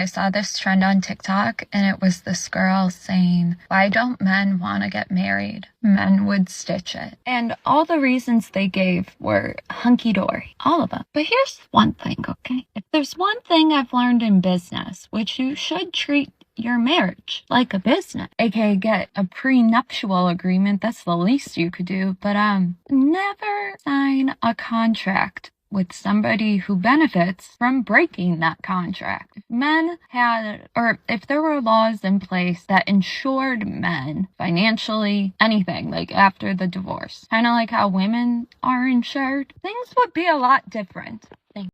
I saw this trend on TikTok and it was this girl saying, why don't men want to get married? Men would stitch it. And all the reasons they gave were hunky-dory, all of them. But here's one thing, okay? If there's one thing I've learned in business, which you should treat your marriage like a business, aka get a prenuptial agreement. That's the least you could do. But never sign a contract with somebody who benefits from breaking that contract. If men had, or if there were laws in place that insured men financially, anything, like after the divorce, kind of like how women are insured, things would be a lot different. Thank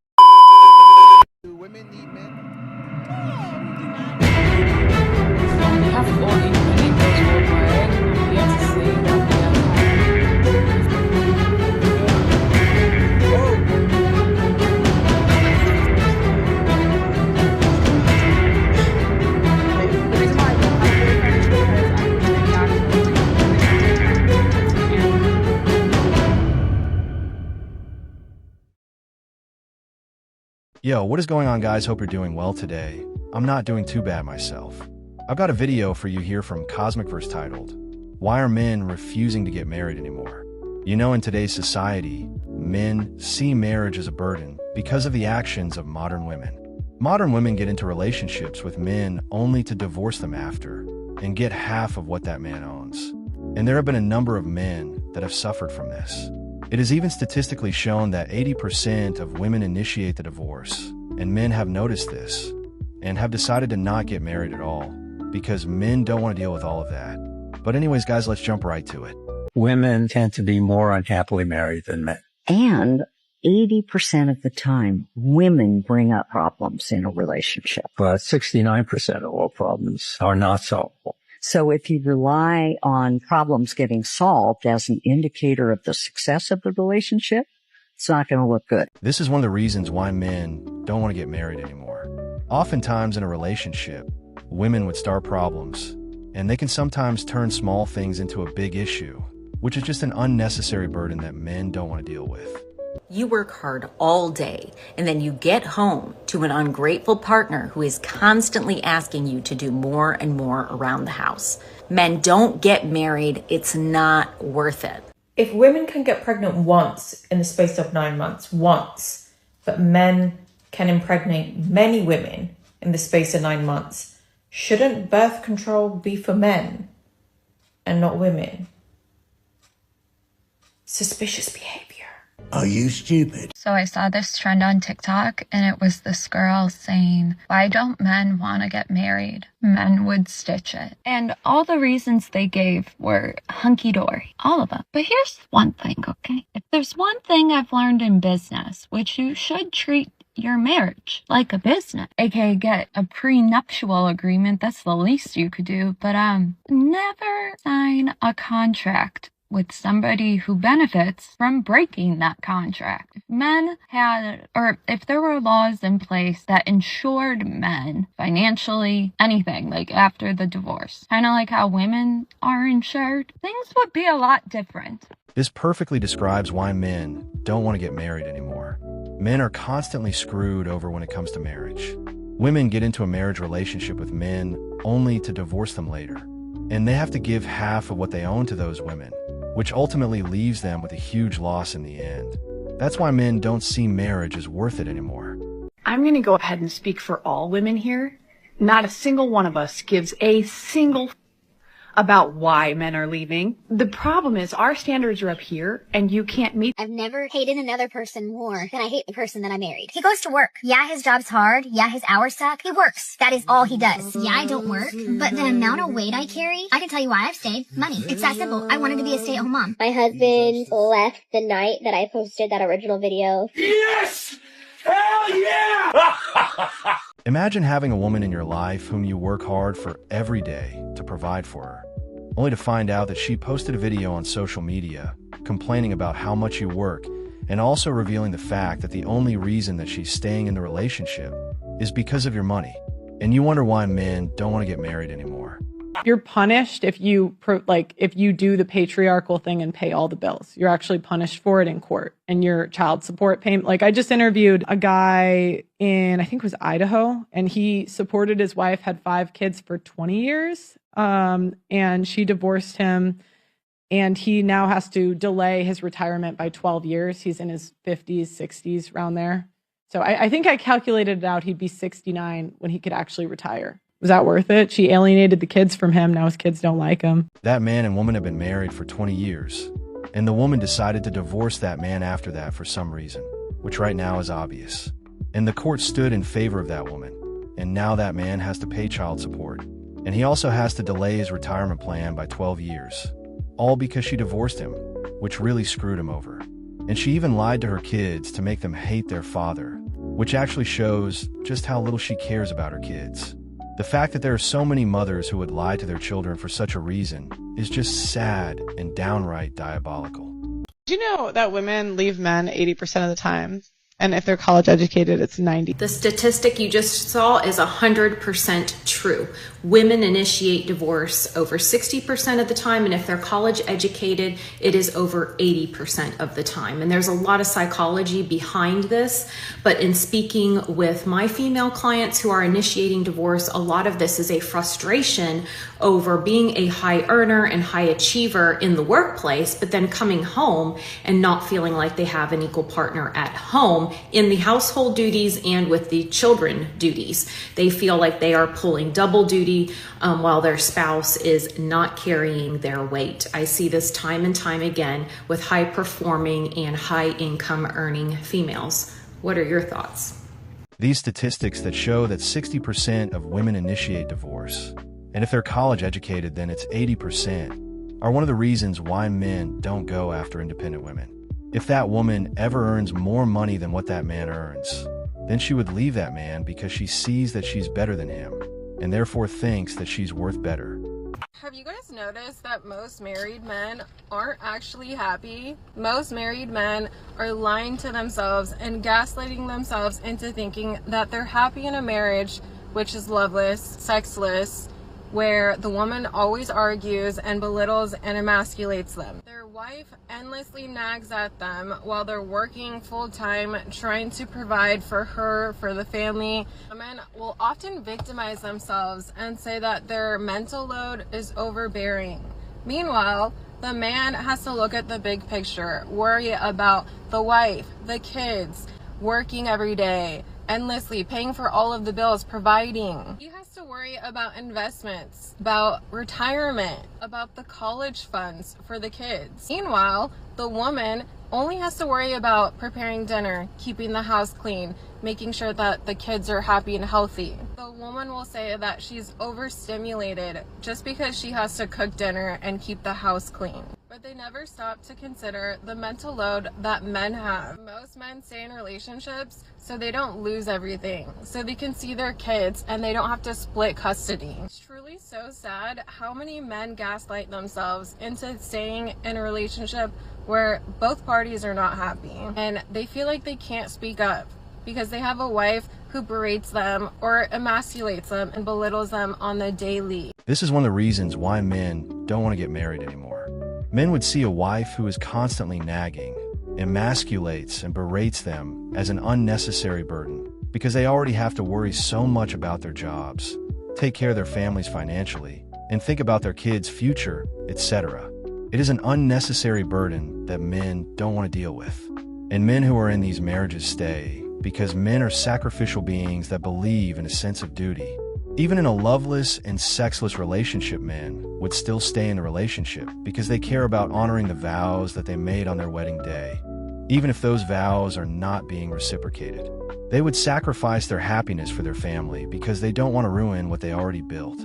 Do women need men? On behalf of all independent girls worldwide, I'm here to say that we are the reason why I don't have a boyfriend is because I was really actually Yo, what is going on, guys? Hope you're doing well today. I'm not doing too bad myself. I've got a video for you here from Cosmicverse titled, Why Are Men Refusing to Get Married Anymore? You know, in today's society, men see marriage as a burden because of the actions of modern women. Modern women get into relationships with men only to divorce them after and get half of what that man owns. And there have been a number of men that have suffered from this. It is even statistically shown that 80% of women initiate the divorce, and men have noticed this and have decided to not get married at all because men don't want to deal with all of that. But anyways, guys, let's jump right to it. Women tend to be more unhappily married than men. And 80% of the time, women bring up problems in a relationship. But 69% of all problems are not solvable. So if you rely on problems getting solved as an indicator of the success of the relationship, it's not going to look good. This is one of the reasons why men don't want to get married anymore. Oftentimes in a relationship, women would start problems, and they can sometimes turn small things into a big issue, which is just an unnecessary burden that men don't want to deal with. You work hard all day, and then you get home to an ungrateful partner who is constantly asking you to do more and more around the house. Men don't get married. It's not worth it. If women can get pregnant once in the space of 9 months, once, but men can impregnate many women in the space of 9 months, shouldn't birth control be for men and not women? Suspicious behavior. Are you stupid? So I saw this trend on TikTok and it was this girl saying, why don't men want to get married? Men would stitch it. And all the reasons they gave were hunky-dory, all of them. But here's one thing, okay? If there's one thing I've learned in business, which you should treat your marriage like a business, aka get a prenuptial agreement. That's the least you could do. But never sign a contract with somebody who benefits from breaking that contract. If men had, or if there were laws in place that insured men financially, anything, like after the divorce, kind of like how women are insured, things would be a lot different. This perfectly describes why men don't want to get married anymore. Men are constantly screwed over when it comes to marriage. Women get into a marriage relationship with men only to divorce them later, and they have to give half of what they own to those women, which ultimately leaves them with a huge loss in the end. That's why men don't see marriage as worth it anymore. I'm going to go ahead and speak for all women here. Not a single one of us gives a single about why men are leaving. The problem is our standards are up here and you can't meet. I've never hated another person more than I hate the person that I married. He goes to work. Yeah, his job's hard. Yeah, his hours suck. He works. That is all he does. Yeah, I don't work, but the amount of weight I carry, I can tell you why I've stayed. Money. It's that simple. I wanted to be a stay-at-home mom. My husband left the night that I posted that original video. Yes! Hell yeah! Imagine having a woman in your life whom you work hard for every day to provide for her, only to find out that she posted a video on social media complaining about how much you work and also revealing the fact that the only reason that she's staying in the relationship is because of your money. And you wonder why men don't want to get married anymore. You're punished if you if you do the patriarchal thing and pay all the bills. You're actually punished for it in court, and your child support payment. Like, I just interviewed a guy in, I think it was Idaho, and he supported his wife, had 5 kids for 20 years. And she divorced him, and he now has to delay his retirement by 12 years. He's in his 50s, 60s, around there. So I think I calculated it out. He'd be 69 when he could actually retire. Was that worth it? She alienated the kids from him. Now his kids don't like him. That man and woman have been married for 20 years, and the woman decided to divorce that man after that for some reason, which right now is obvious. And the court stood in favor of that woman, and now that man has to pay child support. And he also has to delay his retirement plan by 12 years, all because she divorced him, which really screwed him over. And she even lied to her kids to make them hate their father, which actually shows just how little she cares about her kids. The fact that there are so many mothers who would lie to their children for such a reason is just sad and downright diabolical. Do you know that women leave men 80% of the time? And if they're college educated, it's 90%. The statistic you just saw is 100% true. Women initiate divorce over 60% of the time, and if they're college educated, it is over 80% of the time. And there's a lot of psychology behind this, but in speaking with my female clients who are initiating divorce, a lot of this is a frustration over being a high earner and high achiever in the workplace, but then coming home and not feeling like they have an equal partner at home in the household duties and with the children duties. They feel like they are pulling double duty while their spouse is not carrying their weight. I see this time and time again with high performing and high income earning females. What are your thoughts? These statistics that show that 60% of women initiate divorce, and if they're college educated, then it's 80%, are one of the reasons why men don't go after independent women. If that woman ever earns more money than what that man earns, then she would leave that man because she sees that she's better than him, and therefore thinks that she's worth better. Have you guys noticed that most married men aren't actually happy? Most married men are lying to themselves and gaslighting themselves into thinking that they're happy in a marriage which is loveless, sexless, where the woman always argues and belittles and emasculates them. Their wife endlessly nags at them while they're working full-time, trying to provide for her, for the family. Men will often victimize themselves and say that their mental load is overbearing. Meanwhile, the man has to look at the big picture, worry about the wife, the kids, working every day, endlessly paying for all of the bills, providing. He has to worry about investments, about retirement, about the college funds for the kids. Meanwhile, the woman only has to worry about preparing dinner, keeping the house clean, making sure that the kids are happy and healthy. The woman will say that she's overstimulated just because she has to cook dinner and keep the house clean. But they never stop to consider the mental load that men have. Most men stay in relationships so they don't lose everything, so they can see their kids and they don't have to split custody. It's truly so sad how many men gaslight themselves into staying in a relationship where both parties are not happy, and they feel like they can't speak up because they have a wife who berates them or emasculates them and belittles them on the daily. This is one of the reasons why men don't want to get married anymore. Men would see a wife who is constantly nagging, emasculates, and berates them as an unnecessary burden because they already have to worry so much about their jobs, take care of their families financially, and think about their kids' future, etc. It is an unnecessary burden that men don't want to deal with. And men who are in these marriages stay because men are sacrificial beings that believe in a sense of duty. Even in a loveless and sexless relationship, men would still stay in the relationship because they care about honoring the vows that they made on their wedding day, even if those vows are not being reciprocated. They would sacrifice their happiness for their family because they don't want to ruin what they already built.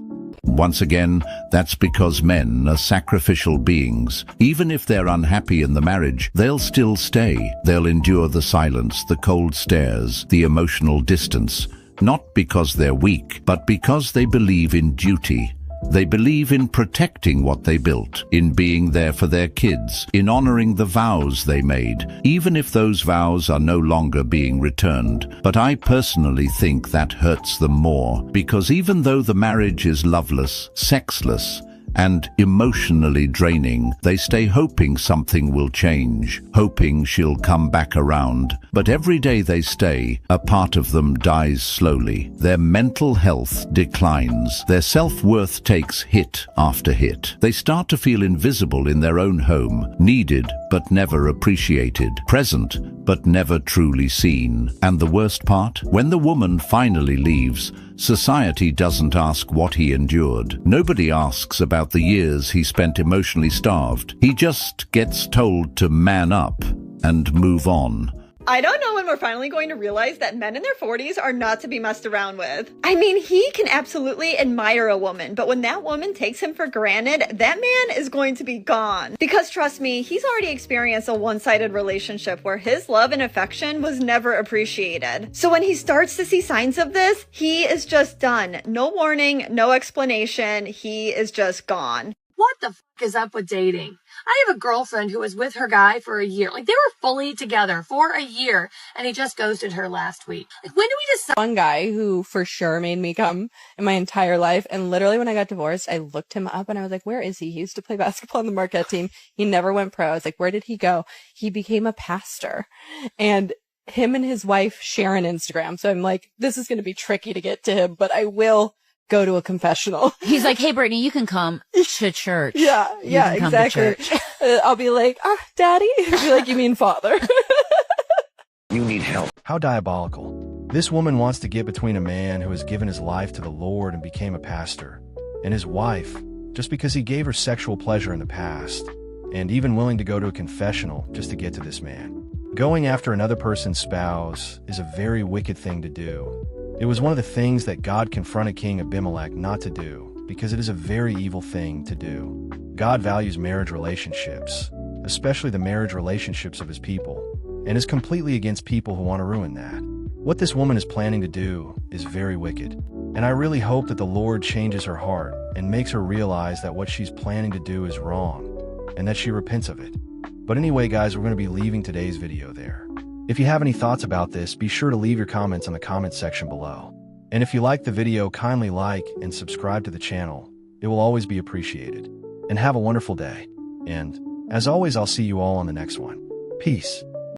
Once again, that's because men are sacrificial beings. Even if they're unhappy in the marriage, they'll still stay. They'll endure the silence, the cold stares, the emotional distance. Not because they're weak, but because they believe in duty. They believe in protecting what they built, in being there for their kids, in honoring the vows they made, even if those vows are no longer being returned. But I personally think that hurts them more, because even though the marriage is loveless, sexless, and emotionally draining, they stay hoping something will change, hoping she'll come back around. But every day they stay, a part of them dies slowly. Their mental health declines. Their self-worth takes hit after hit. They start to feel invisible in their own home, needed but never appreciated, present but never truly seen. And the worst part? When the woman finally leaves, society doesn't ask what he endured. Nobody asks about the years he spent emotionally starved. He just gets told to man up and move on. I don't know when we're finally going to realize that men in their 40s are not to be messed around with. I mean, he can absolutely admire a woman, but when that woman takes him for granted, that man is going to be gone. Because trust me, he's already experienced a one-sided relationship where his love and affection was never appreciated. So when he starts to see signs of this, he is just done. No warning, no explanation, he is just gone. What the fuck is up with dating? I have a girlfriend who was with her guy for a year. Like, they were fully together for a year, and he just ghosted her last week. Like, when do we decide? One guy who for sure made me come in my entire life, and literally when I got divorced, I looked him up and I was like, where is he? He used to play basketball on the Marquette team. He never went pro. I was like, where did he go? He became a pastor. And him and his wife share an Instagram. So I'm like, this is going to be tricky to get to him, but I will go to a confessional. He's like, hey, Brittany, you can come to church. Yeah, exactly. I'll be like, Daddy. He'll be like, you mean father? You need help. How diabolical. This woman wants to get between a man who has given his life to the Lord and became a pastor, and his wife, just because he gave her sexual pleasure in the past, and even willing to go to a confessional just to get to this man. Going after another person's spouse is a very wicked thing to do. It was one of the things that God confronted King Abimelech not to do, because it is a very evil thing to do. God values marriage relationships, especially the marriage relationships of his people, and is completely against people who want to ruin that. What this woman is planning to do is very wicked, and I really hope that the Lord changes her heart and makes her realize that what she's planning to do is wrong, and that she repents of it. But anyway, guys, we're going to be leaving today's video there. If you have any thoughts about this, be sure to leave your comments in the comments section below. And if you liked the video, kindly like and subscribe to the channel. It will always be appreciated. And have a wonderful day. And, as always, I'll see you all on the next one. Peace.